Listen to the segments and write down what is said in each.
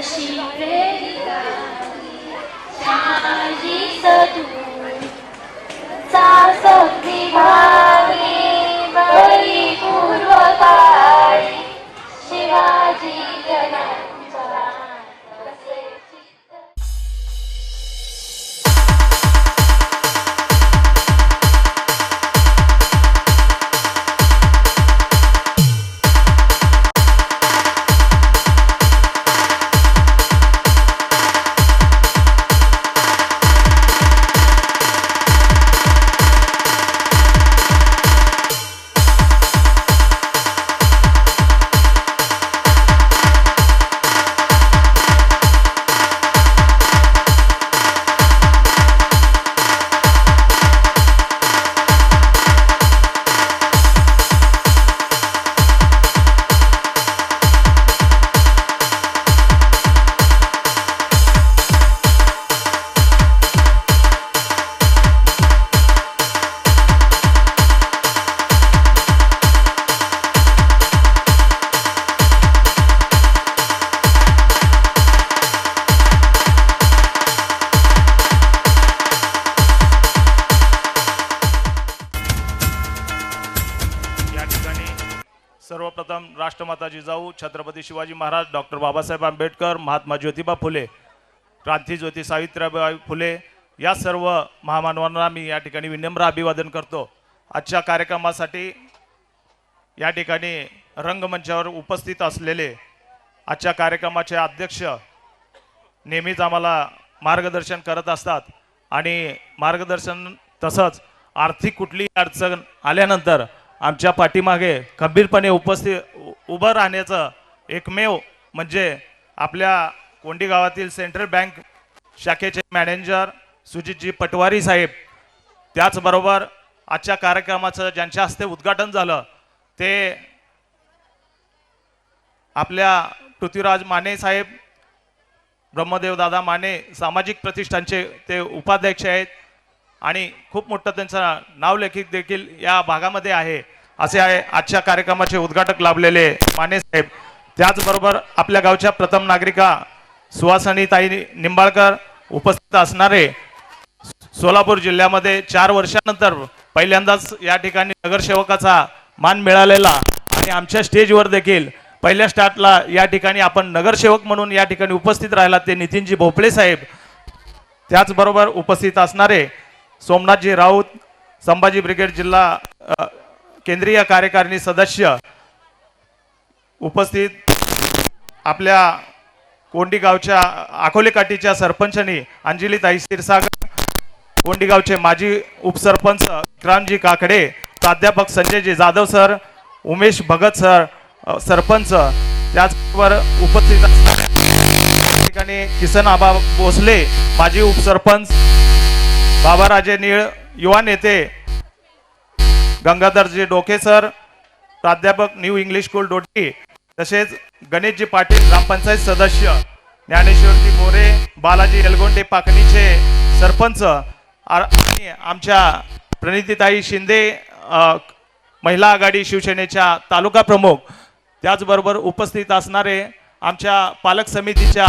अशी प्रेरिता शहाजी सदू सासक्ती भागे बळी पूर्वकाळी शिवाजी जनांचा कसे चित्त सर्वप्रथम राष्ट्रमाता जिजाऊ छत्रपती शिवाजी महाराज डॉक्टर बाबासाहेब आंबेडकर महात्मा ज्योतिबा फुले क्रांतीज्योती सावित्रीबाई फुले या सर्व महामानवांना मी या ठिकाणी विनम्र अभिवादन करतो। आजच्या कार्यक्रमासाठी या ठिकाणी रंगमंचावर उपस्थित असलेले आजच्या कार्यक्रमाचे अध्यक्ष नेहमीच आम्हाला मार्गदर्शन करत असतात आणि मार्गदर्शन तसंच आर्थिक कुठली अडचण आल्यानंतर आमच्या पाठीमागे खंबीरपणे उभं राहण्याचं एकमेव म्हणजे आपल्या कोंडी गावातील सेंट्रल बँक शाखेचे मॅनेजर सुजितजी पटवारी साहेब। त्याचबरोबर आजच्या कार्यक्रमाचं ज्यांच्या हस्ते उद्घाटन झालं ते आपल्या पृथ्वीराज माने साहेब, ब्रह्मदेव दादा माने सामाजिक प्रतिष्ठानचे ते उपाध्यक्ष आहेत आणि खूप मोठं त्यांचं नावलेखित देखील या भागामध्ये आहे असे आहे आजच्या कार्यक्रमाचे उद्घाटक लाभलेले माने साहेब। त्याचबरोबर आपल्या गावच्या प्रथम नागरिका सुहासिनीताई निंबाळकर उपस्थित असणारे सोलापूर जिल्ह्यामध्ये 4 वर्षानंतर पहिल्यांदाच या ठिकाणी नगरसेवकाचा मान मिळालेला आणि आमच्या स्टेजवर देखील पहिल्या स्टार्टला या ठिकाणी आपण नगरसेवक म्हणून या ठिकाणी उपस्थित राहिला ते नितीनजी भोपळे साहेब। त्याचबरोबर उपस्थित असणारे सोमनाथजी राऊत संभाजी ब्रिगेड जिल्हा केंद्रीय कार्यकारिणी सदस्य उपस्थित आपल्या कोंडी गावच्या आखोले काठीच्या सरपंचनी अंजलीताई क्षीरसागर, कोंडी गावचे माजी उपसरपंच विक्रांतजी काकडे, प्राध्यापक संजयजी जाधव सर, उमेश भगत सर सरपंच, त्याचबरोबर उपस्थित असणाऱ्या ठिकाणी किसन आबा भोसले माजी उपसरपंच, बाबाराजे निळ युवा नेते, गंगाधरजी डोके सर प्राध्यापक न्यू इंग्लिश स्कूल डोटी, तसेच गणेशजी पाटील ग्रामपंचायत सदस्य, ज्ञानेश्वरजी मोरे, बालाजी एलगोंडे पाकणीचे सरपंच आणि आमच्या प्रणितीताई शिंदे महिला आघाडी शिवसेनेच्या तालुका प्रमुख, त्याचबरोबर उपस्थित असणारे आमच्या पालक समितीच्या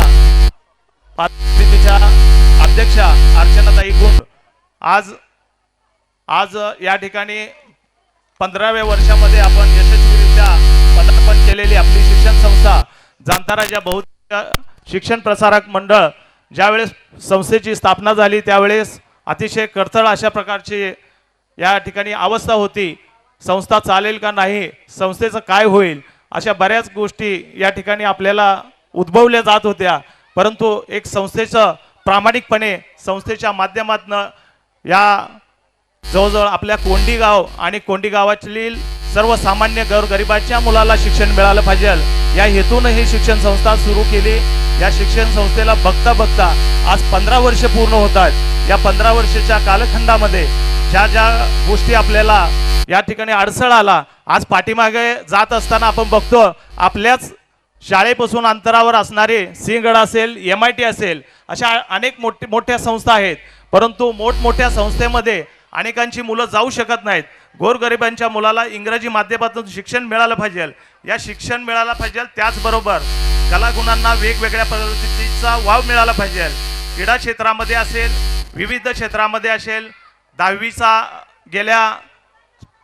अध्यक्षा अर्चनाताई गुंड। आज या ठिकाणी 15व्या वर्षामध्ये आपण यशस्वीरित्या पदार्पण केलेली आपली शिक्षण संस्था जांताराजा बहुउद्देशीय शिक्षण प्रसारक मंडळ ज्यावेळेस संस्थेची स्थापना झाली त्यावेळेस अतिशय कडतळ अशा प्रकारची या ठिकाणी अवस्था होती। संस्था चालेल का नाही, संस्थेचं काय होईल, अशा बऱ्याच गोष्टी या ठिकाणी आपल्याला उद्भवल्या जात होत्या। परंतु एक संस्थेचं प्रामाणिकपणे संस्थेच्या माध्यमातून या जवळजवळ आपल्या कोंडी गाव आणि कोंडी गावातील सर्वसामान्य गोरगरिबाच्या मुलाला शिक्षण मिळालं पाहिजे या हेतून ही शिक्षण संस्था सुरू केली। या शिक्षण संस्थेला बघता बघता आज 15 वर्ष पूर्ण होतात। या 15 वर्षाच्या कालखंडामध्ये ज्या ज्या गोष्टी आपल्याला या ठिकाणी अडसळ आला, आज पाठीमागे जात असताना आपण बघतो आपल्याच शाळेपासून अंतरावर असणारे सिंहगड असेल, MIT असेल, अशा अनेक मोठ्या संस्था आहेत। परंतु मोठमोठ्या संस्थेमध्ये अनेकांची मुलं जाऊ शकत नाहीत। गोरगरिबांच्या मुलाला इंग्रजी माध्यमातून शिक्षण मिळालं पाहिजे, या शिक्षण मिळालं पाहिजे। त्याचबरोबर कलागुणांना वेगवेगळ्या पद्धतीचा वाव मिळाला पाहिजे. क्रीडा क्षेत्रामध्ये असेल, विविध क्षेत्रामध्ये असेल, 10वीचा गेल्या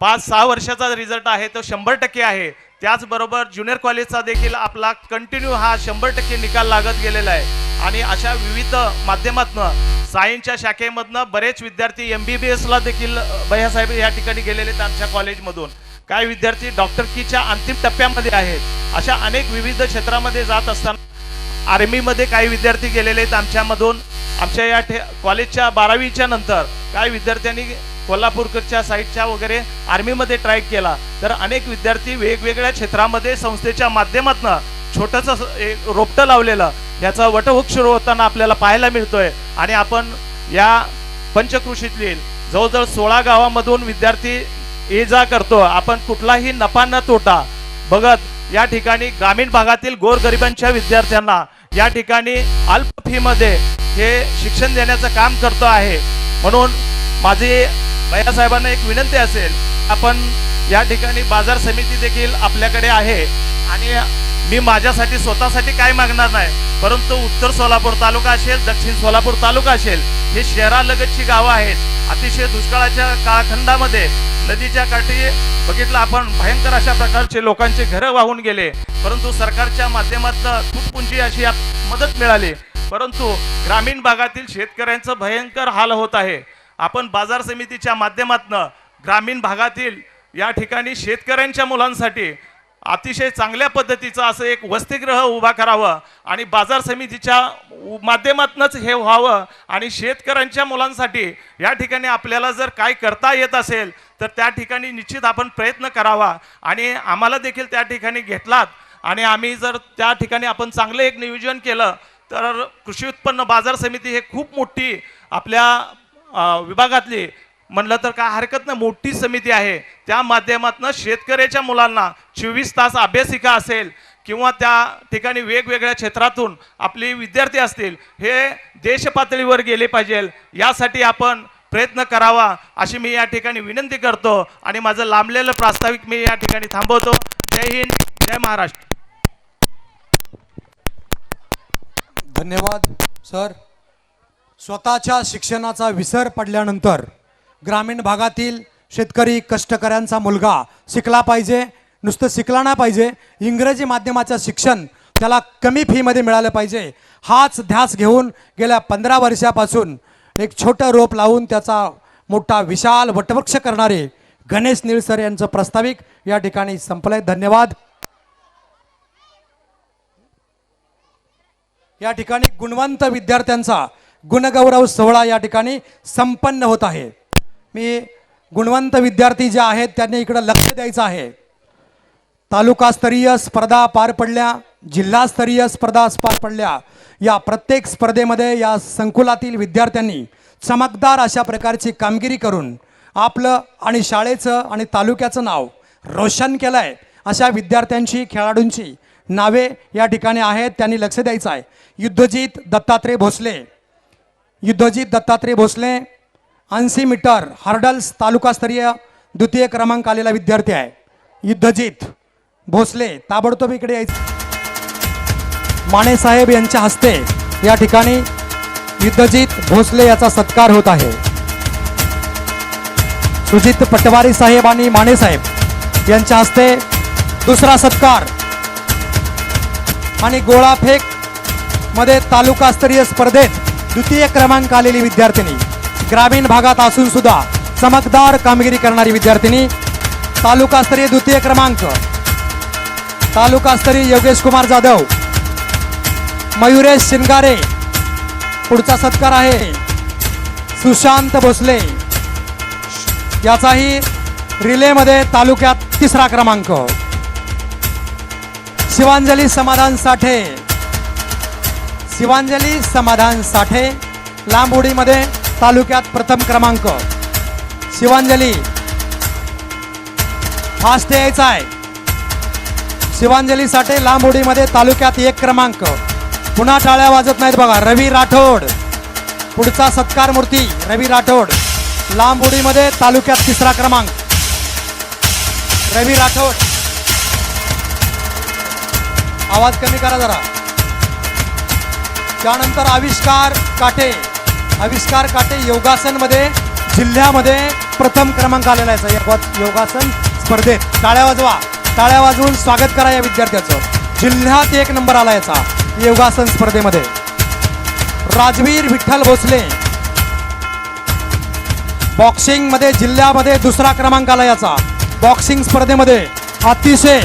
5-6 वर्षाचा रिझल्ट आहे तो 100% आहे. त्याचबरोबर ज्युनियर कॉलेजचा देखील आपला कंटिन्यू हा 100% निकाल लागत गेलेला आहे. आणि अशा विविध माध्यमातून सायन्सच्या शाखेमधनं बरेच विद्यार्थी MBBSला देखील भैयासाहेब या ठिकाणी गेलेले आहेत आमच्या कॉलेजमधून. काही विद्यार्थी डॉक्टरकीच्या अंतिम टप्प्यामध्ये आहेत. अशा अनेक विविध क्षेत्रामध्ये जात असताना आर्मीमध्ये काही विद्यार्थी गेलेले आहेत आमच्यामधून. आमच्या या कॉलेजच्या 12वीच्या नंतर काही विद्यार्थ्यांनी कोल्हापूरच्या साईडच्या वगैरे आर्मीमध्ये ट्राय केला. तर अनेक विद्यार्थी वेगवेगळ्या क्षेत्रामध्ये संस्थेच्या माध्यमातून छोटंसं एक रोपटं लावलेलं याचा वटवृक्ष होताना आपल्याला पाहायला मिळतोय. आणि आपण या पंचकृषीतील जवळजवळ 16 गावामधून विद्यार्थी ये जा करतो. आपण कुठलाही नफा न तोटा बघत या ठिकाणी ग्रामीण भागातील गोरगरिबांच्या विद्यार्थ्यांना या ठिकाणी अल्प फीमध्ये हे शिक्षण देण्याचं काम करतो आहे. म्हणून माझी भैयासाहेबांना एक विनंती असेल, आपण या ठिकाणी बाजार समिती देखील आपल्याकडे आहे आणि मी माझ्यासाठी स्वतःसाठी काय मागणार नाही, परंतु उत्तर सोलापूर तालुका असेल, दक्षिण सोलापूर तालुका असेल, हे शहरालगतची गावं आहेत. अतिशय दुष्काळाच्या काळखंडामध्ये नदीच्या काठी बघितलं आपण भयंकर अशा प्रकारचे लोकांचे घरं वाहून गेले. परंतु सरकारच्या माध्यमातून तुटपुंजी अशी मदत मिळाली. परंतु ग्रामीण भागातील शेतकऱ्यांचं भयंकर हाल होत आहे. आपण बाजार समितीच्या माध्यमातून ग्रामीण भागातील या ठिकाणी शेतकऱ्यांच्या मुलांसाठी अतिशय चांगल्या पद्धतीचं असं एक वसतिगृह उभा करावं आणि बाजार समितीच्या माध्यमातूनच हे व्हावं. आणि शेतकऱ्यांच्या मुलांसाठी या ठिकाणी आपल्याला जर काय करता येत असेल तर त्या ठिकाणी निश्चित आपण प्रयत्न करावा. आणि आम्हाला देखील त्या ठिकाणी घेतलात आणि आम्ही जर त्या ठिकाणी आपण चांगलं एक नियोजन केलं तर कृषी उत्पन्न बाजार समिती हे खूप मोठी आपल्या विभागातली म्हणलं तर काय हरकत नाही मोठी समिती आहे. त्या माध्यमातून शेतकऱ्याच्या मुलांना 24 तास अभ्यासिका असेल किंवा त्या ठिकाणी वेगवेगळ्या क्षेत्रातून आपले विद्यार्थी असतील हे देश पातळीवर गेले पाहिजे. यासाठी आपण प्रयत्न करावा अशी मी या ठिकाणी विनंती करतो आणि माझं लांबलेलं प्रास्ताविक मी या ठिकाणी थांबवतो. जय हिंद, जय महाराष्ट्र. धन्यवाद सर. स्वतःच्या शिक्षणाचा विसर पडल्यानंतर ग्रामीण भागातील शेतकरी कष्टकऱ्यांचा मुलगा शिकला पाहिजे. नुसतं शिकला नाही पाहिजे, इंग्रजी माध्यमाचं शिक्षण त्याला कमी फीमध्ये मिळालं पाहिजे. हाच ध्यास घेऊन गेल्या 15 वर्षापासून एक छोटं रोप लावून त्याचा मोठा विशाल वटवृक्ष करणारे गणेश निळसर यांचं प्रास्ताविक या ठिकाणी संपलंय. धन्यवाद. या ठिकाणी गुणवंत विद्यार्थ्यांचा गुणगौरव सोहळा या ठिकाणी संपन्न होत आहे. मी गुणवंत विद्यार्थी जे आहेत त्यांनी इकडे लक्ष द्यायचं आहे. तालुकास्तरीय स्पर्धा पार पडल्या, जिल्हास्तरीय स्पर्धा पार पडल्या. या प्रत्येक स्पर्धेमध्ये या संकुलातील विद्यार्थ्यांनी चमकदार अशा प्रकारची कामगिरी करून आपलं आणि शाळेचं आणि तालुक्याचं नाव रोशन केलं आहे. अशा विद्यार्थ्यांची खेळाडूंची नावे या ठिकाणी आहेत, त्यांनी लक्ष द्यायचं आहे. युद्धजीत दत्तात्रय भोसले, युद्धजीत दत्तात्रय भोसले 80 मीटर हर्डल्स तालुकास्तरीय द्वितीय क्रमांक आलेला विद्यार्थी आहे. युद्धजीत भोसले ताबडतोब इकडे यायचं. माने साहेब यांच्या हस्ते या ठिकाणी युद्धजीत भोसले याचा सत्कार होत आहे. सुजित पटवारी साहेब आणि माने साहेब यांच्या हस्ते दुसरा सत्कार. आणि गोळाफेक मध्ये तालुकास्तरीय स्पर्धेत द्वितीय क्रमांक आलेली विद्यार्थिनी, ग्रामीण भागात असून सुद्धा चमकदार कामगिरी करणारी विद्यार्थिनी, तालुकास्तरीय द्वितीय क्रमांक, तालुकास्तरीय योगेश कुमार जाधव, मयुरेश शिंगारे पुढचा सत्कार आहे. सुशांत भोसले याचाही रिलेमध्ये तालुक्यात 3रा क्रमांक. शिवांजली समाधान साठे, शिवांजली समाधान साठे लांब उडीमध्ये तालुक्यात प्रथम क्रमांक. शिवांजली फास्ट यायचा आहे. शिवांजली साठे लांब उडीमध्ये तालुक्यात 1 क्रमांक. पुन्हा टाळ्या वाजत नाहीत बघा. रवी राठोड पुढचा सत्कार मूर्ती, रवी राठोड लांब उडीमध्ये तालुक्यात 3रा क्रमांक. रवी राठोड आवाज कमी करा जरा. त्यानंतर आविष्कार काटे. आविष्कार काटे योगासनमध्ये जिल्ह्यामध्ये प्रथम क्रमांक आलेला आहे योगासन स्पर्धेत. टाळ्या वाजवा. टाळ्या वाजवून स्वागत करा या विद्यार्थ्याचं. जिल्ह्यात 1 नंबर आला याचा योगासन स्पर्धेमध्ये. राजवीर विठ्ठल भोसले बॉक्सिंग मध्ये जिल्ह्यामध्ये 2रा क्रमांक आला याचा. बॉक्सिंग स्पर्धेमध्ये अतिशय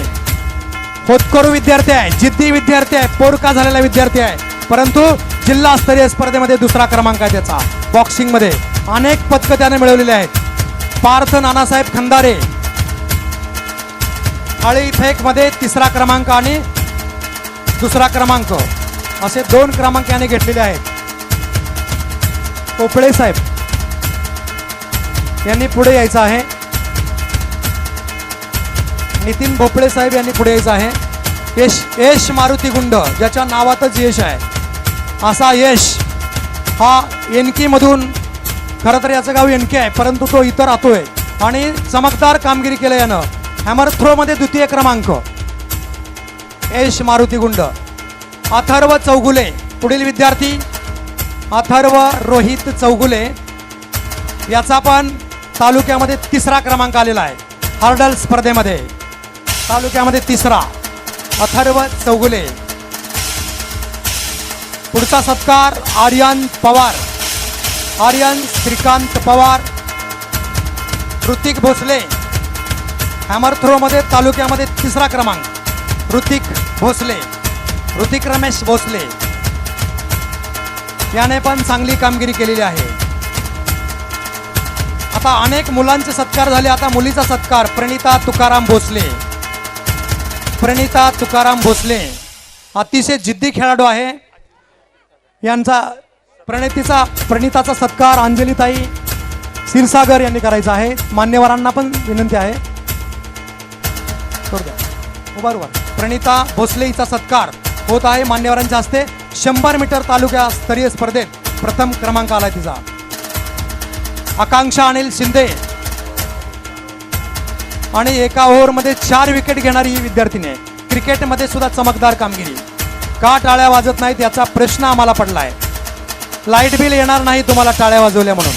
होतकरू विद्यार्थी आहे, जिद्दी विद्यार्थी आहे, पोरका झालेला विद्यार्थी आहे, परंतु जिल्हास्तरीय स्पर्धेमध्ये 2रा क्रमांक आहे त्याचा. बॉक्सिंग मध्ये अनेक पदकं त्याने मिळवलेली आहेत. पार्थ नानासाहेब खंदारे थाळी फेक मध्ये 3रा क्रमांक आणि 2रा क्रमांक असे 2 क्रमांक याने घेतलेले आहेत. पोपळे साहेब यांनी पुढे यायचं आहे. नितीन भोपळे साहेब यांनी पुढे यायचं आहे. यश मारुती गुंड ज्याच्या नावातच यश आहे असा यश हा एनकी मधून, खरं तर याचं गाव एनके आहे परंतु तो इथं राहतोय आणि चमकदार कामगिरी केलं यानं. हॅमर थ्रो मध्ये 2य क्रमांक यश मारुती गुंड. अथर्व चौगुले पुढील विद्यार्थी अथर्व रोहित चौगुले याचा पण तालुक्यामध्ये 3रा क्रमांक आलेला आहे. हर्डल स्पर्धेमध्ये तालुक्यामध्ये 3रा अथर्व चौगुले. पुढचा सत्कार आर्यन पवार. आर्यन श्रीकांत पवार. ऋतिक भोसले हॅमर थ्रो मध्ये तालुक्यामध्ये 3रा क्रमांक ऋतिक भोसले. ऋतिक रमेश भोसले याने पण चांगली कामगिरी केलेली आहे. आता अनेक मुलांचे सत्कार झाले. आता मुलीचा सत्कार प्रणिता तुकाराम भोसले. प्रणिता तुकाराम भोसले अतिशय जिद्दी खेळाडू आहे. यांचा प्रणिताचा सत्कार अंजलीताई क्षीरसागर यांनी करायचा आहे. मान्यवरांना पण विनंती आहे. उभा प्रणिता भोसले हिचा सत्कार होत आहे मान्यवरांच्या हस्ते. 100 मीटर तालुका स्तरीय स्पर्धेत प्रथम क्रमांक आला तिचा. आकांक्षा अनिल शिंदे आणि एका ओव्हरमध्ये 4 विकेट घेणारी ही विद्यार्थिनी आहे. क्रिकेटमध्ये सुद्धा चमकदार कामगिरी. का टाळ्या वाजत नाहीत याचा प्रश्न आम्हाला पडलाय. लाईट बिल येणार नाही तुम्हाला टाळ्या वाजवल्या म्हणून.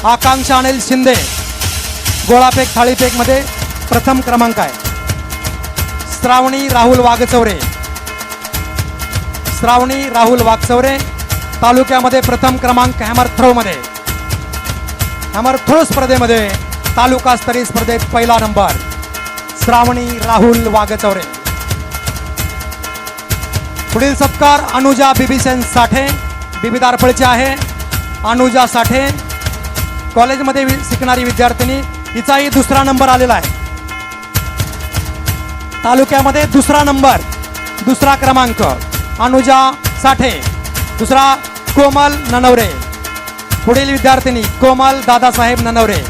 आकांक्षा अनिल शिंदे गोळाफेक थाळीफेक मध्ये प्रथम क्रमांक आहे. श्रावणी राहुल वाघचौरे. श्रावणी राहुल वाघचौरे तालुक्यामध्ये प्रथम क्रमांक. हॅमर थ्रो मध्ये हॅमर थ्रो स्पर्धेमध्ये तालुका स्तरीय स्पर्धेत 1ला नंबर श्रावणी राहुल वाघचौरे. पुढील सत्कार अनुजा बिबीसेन साठे. बिबीदारफळची आहे अनुजा साठे. कॉलेजमध्ये शिकणारी विद्यार्थिनी. हिचाही 2रा नंबर आलेला आहे. तालुक्यामध्ये 2रा नंबर 2रा क्रमांक अनुजा साठे. 2रा कोमल ननवरे. पुढील विद्यार्थिनी कोमल दादासाहेब ननवरे.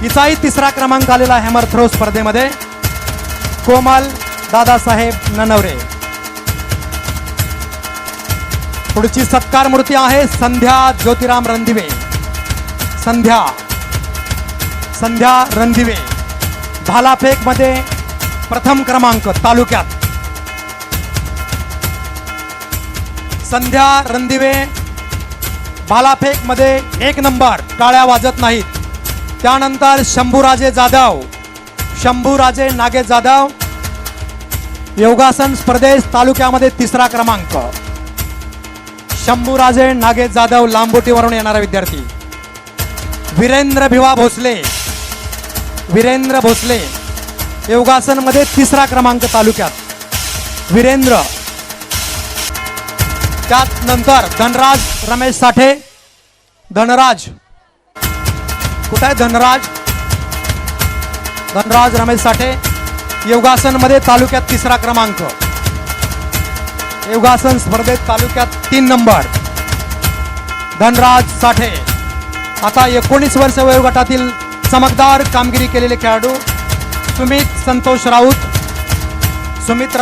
हिचाही 3रा क्रमांक आलेला हॅमर थ्रो स्पर्धेमध्ये. कोमल दादासाहेब ननवरे. पुढची सत्कार मूर्ती आहे संध्या ज्योतिराम रणदिवे. संध्या रणदिवे भालाफेक मध्ये प्रथम क्रमांक तालुक्यात. संध्या रणदिवे भालाफेक मध्ये 1 नंबर. टाळ्या वाजत नाहीत. त्यानंतर शंभूराजे नागेश जाधव योगासन स्पर्धेत तालुक्यामध्ये 3रा क्रमांक. शंभूराजे नागेश जाधव लांबोटीवरून येणारा विद्यार्थी. वीरेंद्र भोसले योगासन मध्ये 3रा क्रमांक तालुक्यात. वीरेंद्र. त्यात नंतर धनराज रमेश साठे. धनराज कुठे आहे? धनराज रमेश साठे योगासन मध्ये तालुक्यात 3रा क्रमांक. योगासन स्पर्धेत तालुक्यात 3 नंबर धनराज साठे. आता 19 वर्ष वयोगटातील चमकदार कामगिरी केलेले खेळाडू सुमित राऊत. सुमित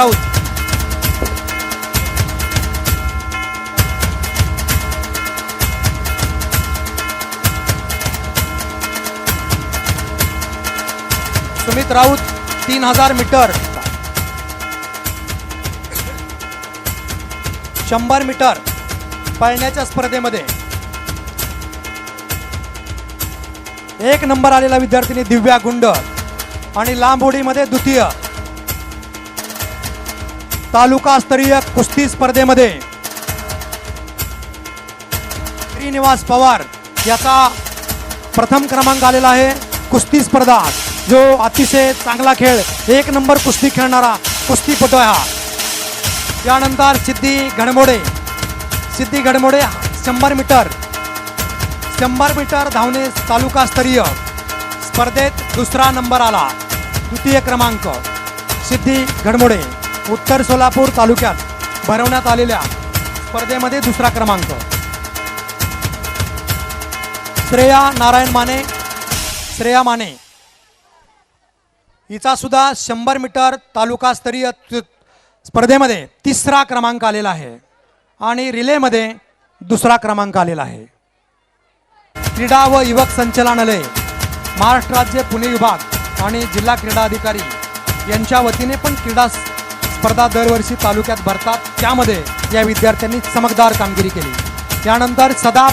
राऊत 3000 मीटर 100 मीटर पळण्याच्या स्पर्धेमध्ये 1 नंबर आलेला विद्यार्थिनी दिव्या गुंड आणि लांब उडीमध्ये द्वितीय. तालुकास्तरीय कुस्ती स्पर्धेमध्ये श्रीनिवास पवार याचा प्रथम क्रमांक आलेला आहे. कुस्ती स्पर्धा जो अतिशय चांगला खेळ 1 नंबर कुस्ती खेळणारा कुस्तीपटू आहे हा. यानंतर सिद्धी घडमोडे 100 मीटर धावणे तालुकास्तरीय स्पर्धेत दुसरा नंबर आला. द्वितीय क्रमांक सिद्धी घडमोडे उत्तर सोलापूर तालुक्यात भरवण्यात आलेल्या स्पर्धेमध्ये दुसरा क्रमांक. श्रेया माने हिचा सुद्धा 100 मीटर तालुकास्तरीय स्पर्धेमध्ये तिसरा क्रमांक आलेला आहे आणि रिलेमध्ये दुसरा क्रमांक आलेला आहे. क्रीडा व युवक संचालनालय महाराष्ट्र राज्य पुणे विभाग आणि जिल्हा क्रीडा अधिकारी यांच्या वतीने पण क्रीडा स्पर्धा दरवर्षी तालुक्यात भरतात. त्यामध्ये या विद्यार्थ्यांनी चमकदार कामगिरी केली. त्यानंतर सदाप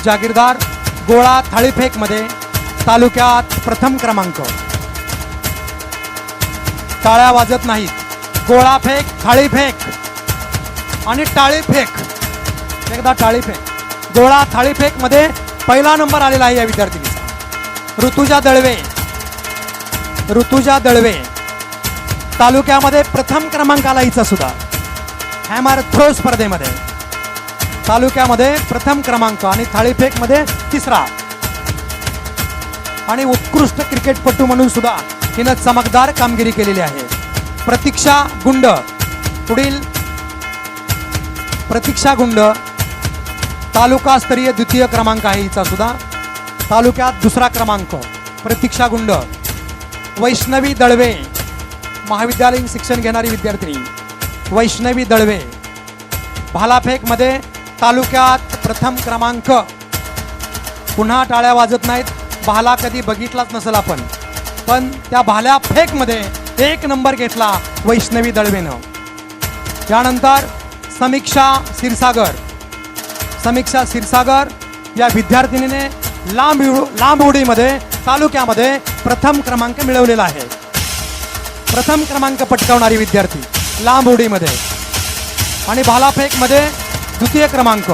जागीरदार गोळा थाळीफेकमध्ये तालुक्यात प्रथम क्रमांक. टाळ्या वाजत नाहीत. गोळा फेक, थाळीफेक आणि टाळीफेक. एकदा टाळीफेक, गोळा थाळीफेक मध्ये पहिला नंबर आलेला आहे या विद्यार्थिनीचा. ऋतुजा दळवे तालुक्यामध्ये प्रथम क्रमांक आला हिचा सुद्धा. हॅमर थ्रो स्पर्धेमध्ये तालुक्यामध्ये प्रथम क्रमांक आणि थाळीफेक मध्ये तिसरा. आणि उत्कृष्ट क्रिकेटपटू म्हणून सुद्धा हिनं चमकदार कामगिरी केलेली आहे. प्रतीक्षा गुंड तालुकास्तरीय द्वितीय क्रमांक आहे हिचा सुद्धा. तालुक्यात दुसरा क्रमांक प्रतीक्षा गुंड. वैष्णवी दळवे महाविद्यालयीन शिक्षण घेणारी विद्यार्थिनी वैष्णवी दळवे भालाफेक मध्ये तालुक्यात प्रथम क्रमांक. पुन्हा टाळ्या वाजत नाहीत. भाला कधी बघितलाच नसेल आपण, पण त्या भाल्या फेक मध्ये 1 नंबर घेतला वैष्णवी दळवेनं. त्यानंतर समीक्षा क्षीरसागर या विद्यार्थिनीने लांब उडीमध्ये तालुक्यामध्ये प्रथम क्रमांक मिळवलेला आहे. प्रथम क्रमांक पटकावणारी विद्यार्थी लांब उडीमध्ये. आणि भालाफेक मध्ये द्वितीय क्रमांक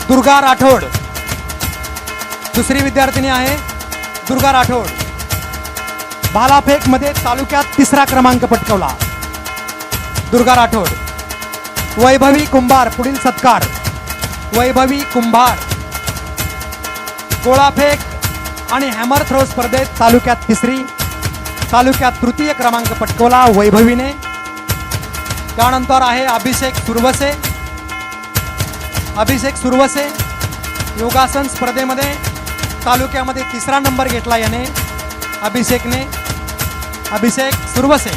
दुर्गा राठोड दुसरी विद्यार्थिनी आहे दुर्गा राठोड. भालाफेक मध्ये तालुक्यात तिसरा क्रमांक पटकावला दुर्गा राठोड. वैभवी कुंभार पुढील सत्कार. वैभवी कुंभार गोळाफेक आणि हॅमर थ्रो स्पर्धेत तालुक्यात तिसरी. तालुक्यात तृतीय क्रमांक पटकावला वैभवीने. त्यानंतर आहे अभिषेक सुरवसे योगासन स्पर्धेमध्ये तालुक्यामध्ये तिसरा नंबर घेतला याने. अभिषेक सुरवसे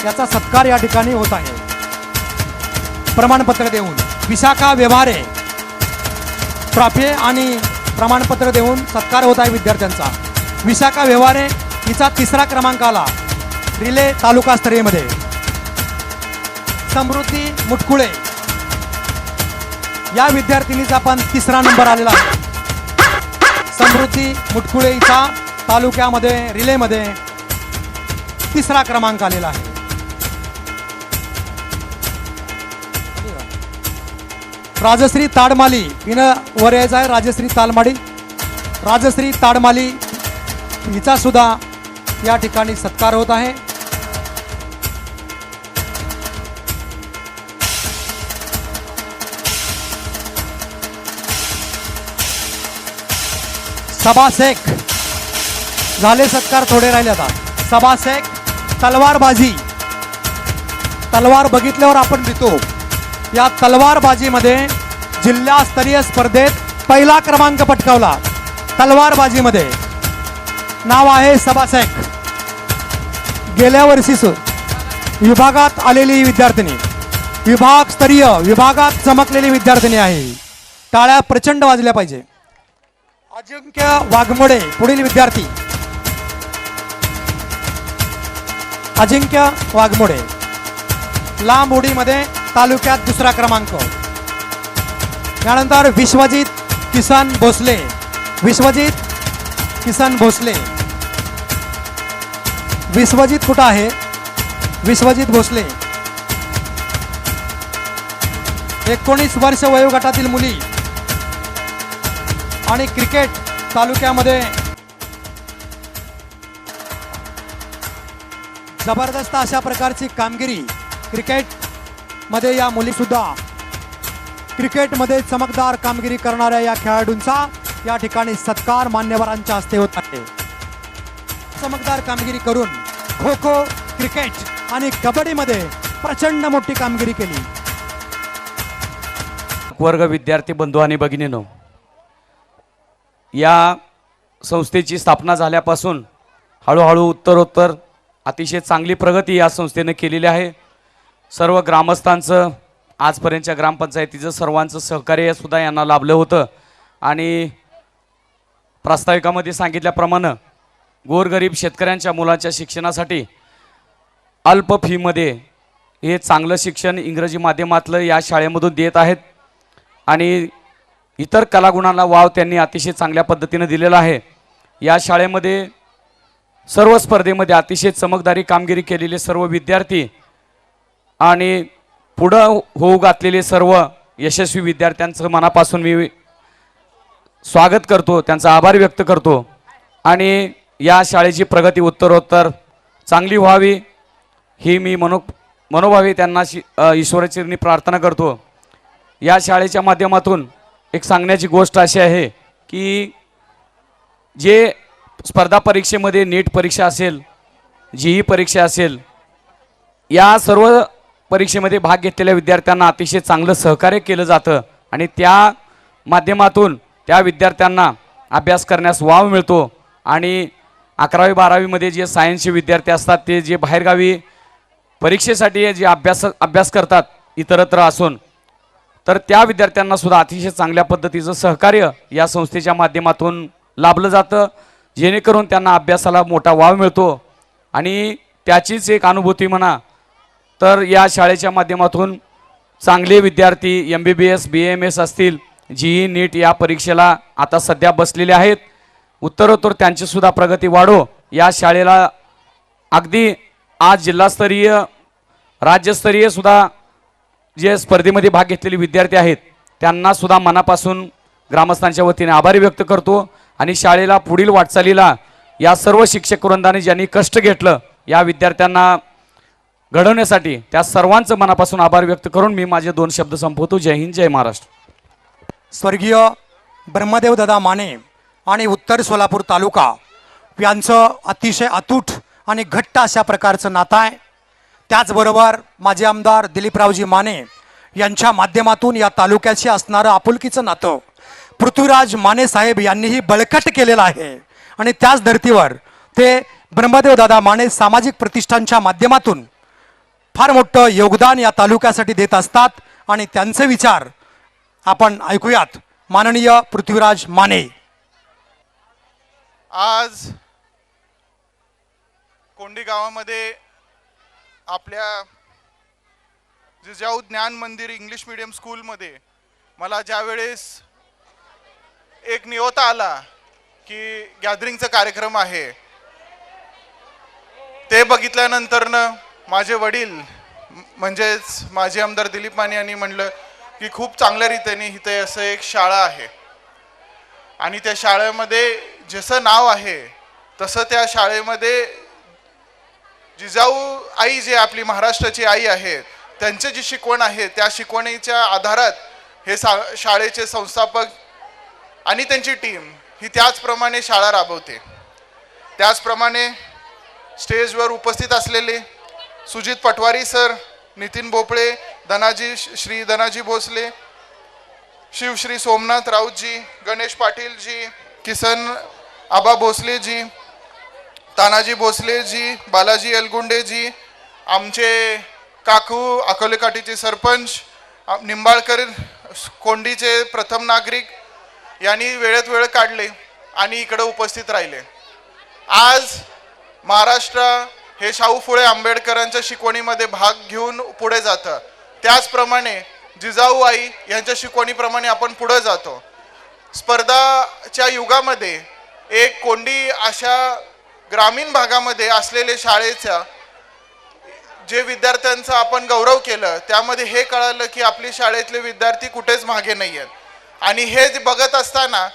याचा सत्कार या ठिकाणी होत आहे प्रमाणपत्र देऊन. विशाखा व्यवहारे ट्रॉफी आणि प्रमाणपत्र देऊन सत्कार होत आहे विद्यार्थ्यांचा. विशाखा व्यवहारे हिचा तिसरा क्रमांक आला रिले तालुकास्तरीयमध्ये. समृद्धी मुटकुळे या विद्यार्थिनीचा पण तिसरा नंबर आलेला आहे. समृद्धी मुटकुळे हिचा तालुक्यामध्ये रिलेमध्ये तिसरा क्रमांक आलेला आहे. राजश्री ताडमाली हिनं वर यायचं आहे. राजश्री ताडमाली हिचा सुद्धा या ठिकाणी सत्कार होत आहे. सबा शेख झाले सत्कार, थोडे राहिले आता. सबा शेख तलवारबाजी. तलवार बघितल्यावर आपण भीतो. या तलवारबाजीमध्ये जिल्हास्तरीय स्पर्धेत पहिला क्रमांक पटकावला तलवारबाजीमध्ये. नाव आहे सबा शेख. गेल्या वर्षी विभागात आलेली विद्यार्थिनी, विभागात चमकलेली विद्यार्थिनी आहे. टाळ्या प्रचंड वाजल्या पाहिजे. अजिंक्य वाघमोडे पुढील विद्यार्थी. अजिंक्य वाघमोडे लांब उडीमध्ये तालुक्यात दुसरा क्रमांक. त्यानंतर विश्वजित किसन भोसले. विश्वजित किसन भोसले. विश्वजित कुठं आहे? विश्वजित भोसले. 19 वर्ष वयोगटातील मुली आणि क्रिकेट तालुक्यामध्ये जबरदस्त अशा प्रकारची कामगिरी. क्रिकेटमध्ये या मुली सुद्धा क्रिकेटमध्ये चमकदार कामगिरी करणाऱ्या या खेळाडूंचा या ठिकाणी सत्कार मान्यवरांच्या हस्ते होत आहे. चमकदार कामगिरी करून खो खो, क्रिकेट आणि कबड्डीमध्ये प्रचंड मोठी कामगिरी केली. वर्ग विद्यार्थी बंधू आणि भगिनींनो, या संस्थेची स्थापना झाल्यापासून हळूहळू उत्तरोत्तर अतिशय चांगली प्रगती या संस्थेने केलेली आहे. सर्व ग्रामस्थांचं, आजपर्यंतच्या ग्रामपंचायतीचं सर्वांचं सहकार्य सुद्धा यांना लाभलं होतं. आणि प्रास्ताविकामध्ये सांगितल्याप्रमाणे गोरगरीब शेतकऱ्यांच्या मुलांच्या शिक्षणासाठी अल्प फीमध्ये हे चांगलं शिक्षण इंग्रजी माध्यमातलं या शाळेमधून देत आहेत. आणि इतर कलागुणांना वाव त्यांनी अतिशय चांगल्या पद्धतीने दिलेला आहे. या शाळेमध्ये सर्व स्पर्धेमध्ये अतिशय चमकदारी कामगिरी केलेले सर्व विद्यार्थी आणि पुढं होऊ घातलेले सर्व यशस्वी विद्यार्थ्यांचं मनापासून मी स्वागत करतो, त्यांचा आभार व्यक्त करतो. आणि या शाळेची प्रगती उत्तरोत्तर चांगली व्हावी ही मी मनोभावे त्यांना ईश्वरचरणी प्रार्थना करतो. या शाळेच्या माध्यमातून एक सांगण्याची गोष्ट अशी आहे की जे स्पर्धा परीक्षेमध्ये नीट परीक्षा असेल, जीई परीक्षा असेल, या सर्व परीक्षेमध्ये भाग घेतलेल्या विद्यार्थ्यांना अतिशय चांगलं सहकार्य केलं जातं आणि त्या माध्यमातून त्या विद्यार्थ्यांना अभ्यास करण्यास वाव मिळतो. आणि 11वी 12वीमध्ये जे सायन्सचे विद्यार्थी असतात ते जे बाहेरगावी परीक्षेसाठी जे अभ्यास करतात इतरत्र असून, तर त्या विद्यार्थ्यांना सुद्धा अतिशय चांगल्या पद्धतीचं सहकार्य या संस्थेच्या माध्यमातून लाभलं जातं, जेणेकरून त्यांना अभ्यासाला मोठा वाव मिळतो. आणि त्याचीच एक अनुभूती म्हणा तर या शाळेच्या माध्यमातून चांगले विद्यार्थी MBBS BAMS असतील, जीई नीट या परीक्षेला आता सध्या बसलेले आहेत. उत्तरोत्तर त्यांची सुद्धा प्रगती वाढो. या शाळेला अगदी आज जिल्हास्तरीय, राज्यस्तरीय सुद्धा जे स्पर्धेमध्ये भाग घेतलेले विद्यार्थी आहेत त्यांना सुद्धा मनापासून ग्रामस्थांच्या वतीने आभार व्यक्त करतो. आणि शाळेला पुढील वाटचालीला या सर्व शिक्षक वृंदाने ज्यांनी कष्ट घेतलं या विद्यार्थ्यांना घडवण्यासाठी त्या सर्वांचं मनापासून आभार व्यक्त करून मी माझे 2 शब्द संपवतो. जय हिंद, जय महाराष्ट्र. स्वर्गीय ब्रह्मदेव दादा माने आणि उत्तर सोलापूर तालुका यांचं अतिशय अतूट आणि घट्ट अशा प्रकारचं नातं आहे. त्याचबरोबर माजी आमदार दिलीपरावजी माने यांच्या माध्यमातून या तालुक्याशी असणारं आपुलकीचं नातं पृथ्वीराज माने साहेब यांनीही बळकट केलेलं आहे. आणि त्याच धर्तीवर ते ब्रह्मदेव दादा माने सामाजिक प्रतिष्ठानच्या माध्यमातून फार मोठं योगदान या तालुक्यासाठी देत असतात. आणि त्यांचे विचार आपण ऐकूयात. माननीय पृथ्वीराज माने. आज कोंडी गावामध्ये आपल्या जिजाऊ ज्ञान मंदिर इंग्लिश मीडियम स्कूलमध्ये मला ज्यावेळेस एक नियोता आला की गॅदरिंगचा कार्यक्रम आहे, ते बघितल्यानंतरनं माझे वडील म्हणजेच माजी आमदार दिलीप माने यांनी म्हणलं की खूप चांगल्या रीतीने इथे असं एक शाळा आहे आणि त्या शाळेमध्ये जसं नाव आहे तसं त्या शाळेमध्ये जिजाऊ आई जे आपली महाराष्ट्राची आई आहे त्यांची जी शिकवण आहे त्या शिकवणीच्या आधारात हे शाळेचे संस्थापक आणि त्यांची टीम ही त्याचप्रमाणे शाळा राबवते. त्याचप्रमाणे स्टेजवर उपस्थित असलेले सुजित पटवारी सर, नितीन भोपळे, श्री धनाजी भोसले, शिवश्री सोमनाथ राऊतजी, गणेश पाटीलजी, किसन आबा भोसलेजी, तानाजी भोसलेजी, बालाजी अलगुंडेजी, आमचे काकू अकोले काठीचे सरपंच, निंबाळकर कोंडीचे प्रथम नागरिक यांनी वेळेत वेळ काढले आणि इकडे उपस्थित राहिले. आज महाराष्ट्र हे शाहू फुले आंबेडकरांच्या शिकवणीमध्ये भाग घेऊन पुढे जातं. त्याचप्रमाणे जिजाऊ आई यांच्या शिकवणीप्रमाणे आपण पुढे जातो. स्पर्धाच्या युगामध्ये एक कोंडी अशा ग्रामीण भागामध्ये असलेले शाळेच्या जे विद्यार्थ्यांचा आपण गौरव केलं, त्यामध्ये हे कळालं की आपली शाळेतले विद्यार्थी कुठेच मागे नाही आहेत. आणि हे बघत असताना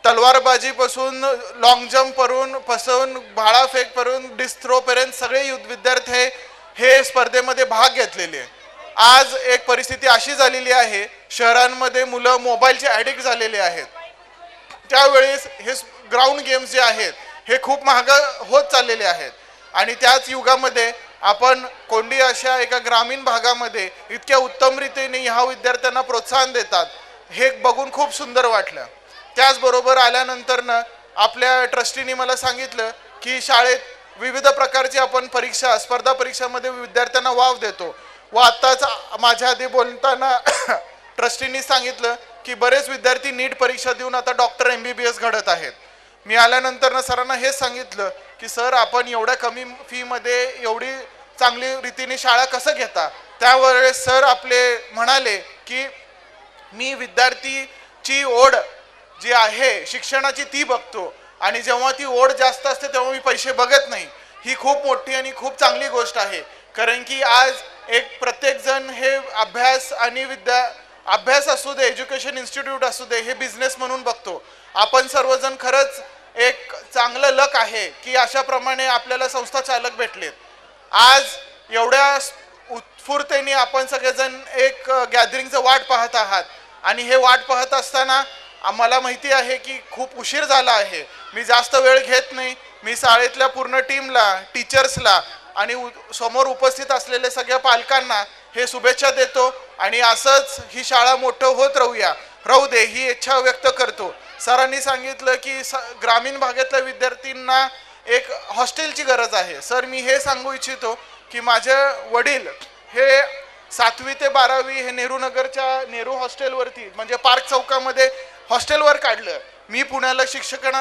तलवारबाजीपासून लॉंग जम्प पासून भालाफेक पासून डिस्थ्रोपर्यंत सगळे विद्यार्थी हे स्पर्धेमध्ये भाग घेतलेले. आज एक परिस्थिती अशी झालेली आहे, शहरांमध्ये मुलं मोबाईलचे ॲडिक्ट झालेले आहेत. त्यावेळेस हे ग्राउंड गेम्स जे आहेत हे खूप महाग होत चाललेले आहेत. आणि त्याच युगामध्ये आपण कोंडी अशा एका ग्रामीण भागामध्ये इतक्या उत्तम रीतीने ह्या विद्यार्थ्यांना प्रोत्साहन देतात, हे बघून खूप सुंदर वाटलं. त्याचबरोबर आल्यानंतरनं आपल्या ट्रस्टीने मला सांगितलं की शाळेत विविध प्रकारची आपण परीक्षा स्पर्धा परीक्षामध्ये विद्यार्थ्यांना वाव देतो. व आत्ताच माझ्या आधी बोलताना ट्रस्टींनी सांगितलं की बरेच विद्यार्थी नीट परीक्षा देऊन आता डॉक्टर MBBS घडत आहेत. मी आल्यानंतर सरांना हेच सांगितलं की सर, आपण एवढ्या कमी फीमध्ये एवढी चांगली रीतीने शाळा कसं घेता. त्यावेळेस सर आपले म्हणाले की मी विद्यार्थीची ओढ जी आहे शिक्षणाची ती बघतो, आणि जेव्हा ती ओढ जास्त असते तेव्हा मी पैसे बघत नाही. ही खूप मोठी आणि खूप चांगली गोष्ट आहे, कारण की आज एक प्रत्येकजण हे अभ्यास आणि अभ्यास असू दे, एज्युकेशन इन्स्टिट्यूट असू दे, हे बिझनेस म्हणून बघतो. आपण सर्वजण खरंच एक चांगलं लक आहे की अशाप्रमाणे आपल्याला संस्था चालक भेटलेत. आज एवढ्या उत्स्फूर्तेने आपण सगळेजण एक गॅदरिंगचं वाट पाहत आहात, आणि हे वाट पाहत असताना आम्हाला माहिती आहे की खूप उशीर झाला आहे. मी जास्त वेळ घेत नाही. मी शाळेतल्या पूर्ण टीमला, टीचर्सला आणि समोर उपस्थित असलेल्या सगळ्या पालकांना हे शुभेच्छा देतो, आणि असंच ही शाळा मोठं होत राहू दे ही इच्छा व्यक्त करतो. सरांनी सांगितलं की ग्रामीण भागातल्या विद्यार्थ्यांना एक हॉस्टेलची गरज आहे. सर, मी हे सांगू इच्छितो की माझे वडील हे 7वी ते 12वी हे नेहरू हॉस्टेलवरती म्हणजे पार्क चौकामध्ये हॉस्टेलवर काढलं. मी पुण्याला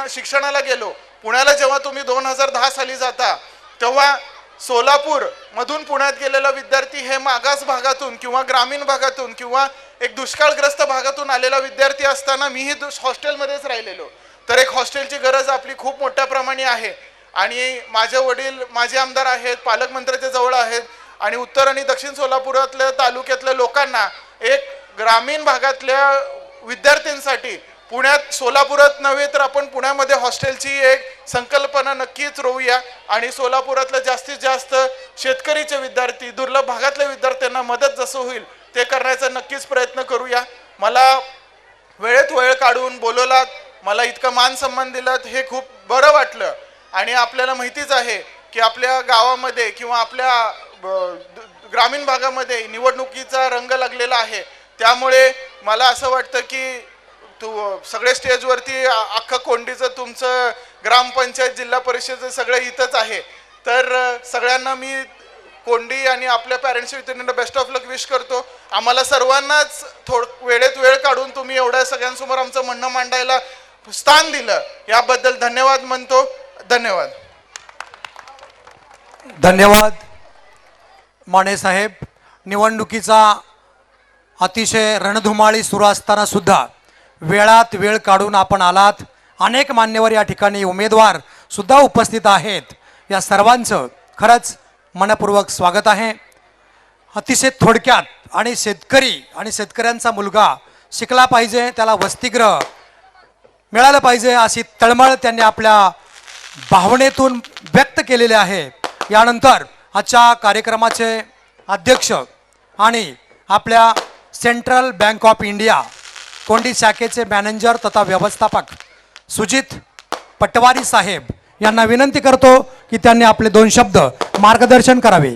शिक्षणाला गेलो. पुण्याला जेव्हा तुम्ही 2010 साली जाता तेव्हा सोलापूर मधून पुण्यात गेलेला विद्यार्थी हे मागास भागातून किंवा ग्रामीण भागातून किंवा एक दुष्काळग्रस्त भागातून आलेला विद्यार्थी असताना मीही हॉस्टेलमध्येच राहिलेलो. तर एक हॉस्टेलची गरज आपली खूप मोठ्या प्रमाणे आहे. आणि माझे वडील माजी आमदार आहेत, पालकमंत्र्याच्या जवळ आहेत, आणि उत्तर आणि दक्षिण सोलापुरातल्या तालुक्यातल्या लोकांना एक ग्रामीण भागातल्या विद्यार्थ्यांसाठी पुण्यात, सोलापुरात नव्हे तर आपण पुण्यामध्ये हॉस्टेलची एक संकल्पना नक्कीच रोवूया, आणि सोलापुरातल्या जास्तीत जास्त शेतकरीचे विद्यार्थी, दुर्लभ भागातल्या विद्यार्थ्यांना मदत जसं होईल ते करण्याचा नक्कीच प्रयत्न करूया. मला वेळेत वेळ काढून बोलवलात, मला इतकं मान सन्मान दिलात, हे खूप बरं वाटलं. आणि आपल्याला माहितीच आहे की आपल्या गावामध्ये किंवा आपल्या ग्रामीण भागामध्ये निवडणुकीचा रंग लागलेला आहे. त्यामुळे मला असं वाटतं की सगळे स्टेजवरती अख्खं कोंडीचं तुमचं ग्रामपंचायत, जिल्हा परिषद सगळं इथंच आहे. तर सगळ्यांना मी कोंडी आणि आपल्या पॅरेंट्स विद्यार्थ्यांना बेस्ट ऑफ लक विश करतो. आम्हाला सर्वांनाच वेळेत वेळ काढून तुम्ही एवढ्या सगळ्यांसमोर आमचं म्हणणं मांडायला स्थान दिलं, याबद्दल धन्यवाद म्हणतो. धन्यवाद. धन्यवाद माने साहेब. निवडणुकीचा अतिशय रणधुमाळी सुरू असताना सुद्धा वेळात वेळ काढून आपण आलात. अनेक मान्यवर या ठिकाणी उमेदवार सुद्धा उपस्थित आहेत. या सर्वांचं खरंच मनपूर्वक स्वागत आहे. अतिशय थोडक्यात, आणि शेतकरी आणि शेतकऱ्यांचा मुलगा शिकला पाहिजे, त्याला वसतिगृह मिळालं पाहिजे अशी तळमळ त्यांनी आपल्या भावनेतून व्यक्त केलेले आहे. यानंतर आजच्या कार्यक्रमाचे अध्यक्ष आणि आपल्या सेंट्रल बँक ऑफ इंडिया कोंडी शाखेचे मॅनेजर तथा व्यवस्थापक सुजित पटवारी साहेब यांना विनंती करतो की त्यांनी आपले 2 शब्द मार्गदर्शन करावे.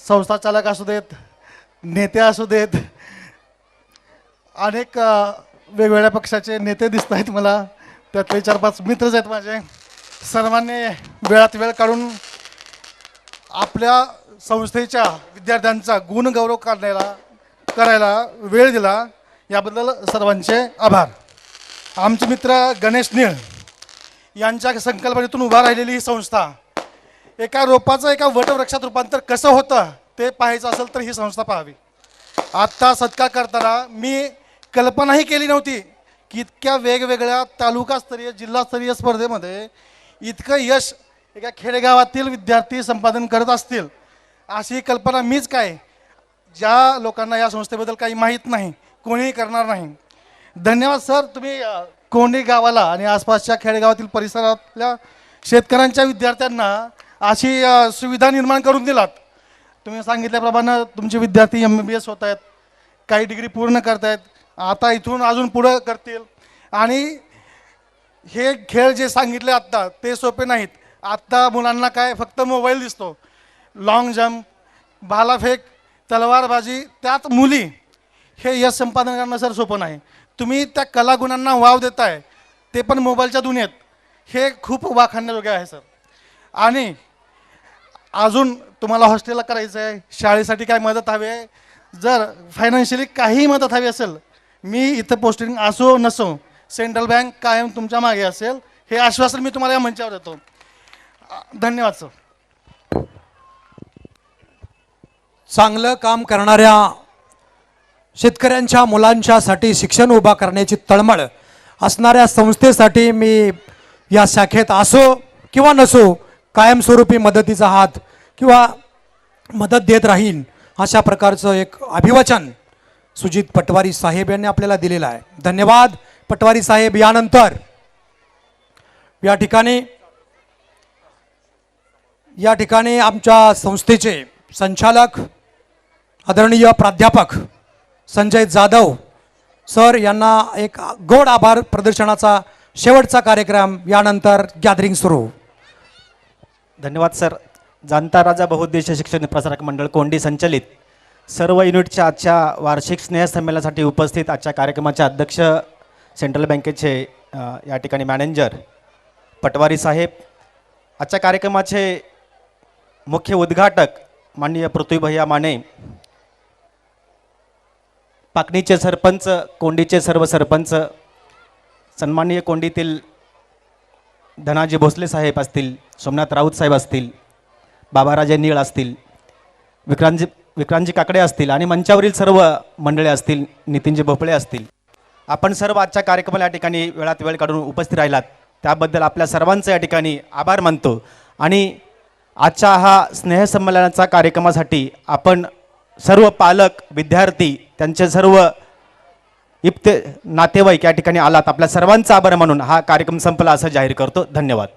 संस्था चालक असू देत, नेते असू देत, अनेक वेगवेगळ्या पक्षाचे नेते दिसत आहेत मला, त्यातले 4-5 मित्रच आहेत माझे. सर्वांनी वेळात वेळ काढून आपल्या संस्थेच्या विद्यार्थ्यांचा गुणगौरव करायला वेळ दिला, याबद्दल सर्वांचे आभार. आमचे मित्र गणेश निळ यांच्या संकल्पनेतून उभा राहिलेली ही संस्था एका रोपाचं एका वटवृक्षात रूपांतर कसं होतं ते पाहायचं असेल तर ही संस्था पाहावी. आत्ता सत्कार करताना मी कल्पनाही केली नव्हती की इतक्या वेगवेगळ्या तालुकास्तरीय जिल्हास्तरीय स्पर्धेमध्ये इतकं यश एका खेडेगावातील विद्यार्थी संपादन करत असतील अशी कल्पना मीच काय, ज्या लोकांना या संस्थेबद्दल काही माहीत नाही कोणीही करणार नाही. धन्यवाद सर, तुम्ही कोंडी गावाला आणि आसपासच्या खेडेगावातील परिसरातल्या शेतकऱ्यांच्या विद्यार्थ्यांना अशी सुविधा निर्माण करून दिलात. तुम्ही सांगितल्याप्रमाणे तुमचे विद्यार्थी MBBS होत आहेत, काही डिग्री पूर्ण करत आहेत, आता इथून अजून पुढं करतील. आणि हे खेळ जे सांगितले आत्ता ते सोपे नाहीत. आत्ता मुलांना काय फक्त मोबाईल दिसतो, लॉंग जम्प, भालाफेक, तलवारबाजी, त्यात मुली, हे यश संपादन करणं सर सोपं नाही. तुम्ही त्या कलागुणांना वाव देताय ते पण मोबाईलच्या दुनियेत, हे खूप वाखाणण्याजोगे आहे सर. आणि अजून तुम्हाला हॉस्टेलला करायचं आहे, शाळेसाठी काय मदत हवी आहे, जर फायनान्शियली काही मदत हवी असेल, मी इथं पोस्टिंग असो नसो सेंट्रल बँक कायम तुमच्या मागे असेल, हे आश्वासन मी तुम्हाला या मंचावर देतो. धन्यवाद सर. चांगलं काम करणाऱ्या शेतकऱ्यांच्या मुलांच्यासाठी शिक्षण उभा करण्याची तळमळ असणाऱ्या संस्थेसाठी मी या शाखेत असो किंवा नसो कायमस्वरूपी मदतीचा हात किंवा मदत देत राहीन, अशा प्रकारचं एक अभिवचन सुजित पटवारी साहेब यांनी आपल्याला दिलेलं आहे. धन्यवाद पटवारी साहेब. यानंतर या ठिकाणी आमच्या संस्थेचे संचालक आदरणीय प्राध्यापक संजय जाधव सर यांना एक गोड आभार प्रदर्शनाचा शेवटचा कार्यक्रम, यानंतर गॅदरिंग सुरू. धन्यवाद सर. जाणता राजा बहुउद्देशीय शिक्षण प्रसारक मंडळ कोंडी संचलित सर्व युनिटच्या आजच्या वार्षिक स्नेहसंमेलनासाठी उपस्थित आजच्या कार्यक्रमाचे अध्यक्ष सेंट्रल बँकेचे या ठिकाणी मॅनेजर पटवारी साहेब, आजच्या कार्यक्रमाचे मुख्य उद्घाटक माननीय पृथ्वीभैया माने, पाकणीचे सरपंच, कोंडीचे सर्व सरपंच, सन्माननीय कोंडीतील धनाजी भोसले साहेब असतील, सोमनाथ राऊत साहेब असतील, बाबाराजे नीळ असतील, विक्रांतजी काकडे असतील आणि मंचावरील सर्व मंडळे असतील, नितीनजी भोपळे असतील. आपण सर्व आजच्या कार्यक्रमाला या ठिकाणी वेळात वेळ काढून उपस्थित राहिलात त्याबद्दल आपल्या सर्वांचं या ठिकाणी आभार मानतो. आणि आजच्या हा स्नेहसंमेलनाचा कार्यक्रमासाठी आपण सर्व पालक, विद्यार्थी, त्यांचे सर्व नातेवाईक या ठिकाणी आलात, आपल्या सर्वांचा आभार मानून हा कार्यक्रम संपला असं जाहीर करतो. धन्यवाद.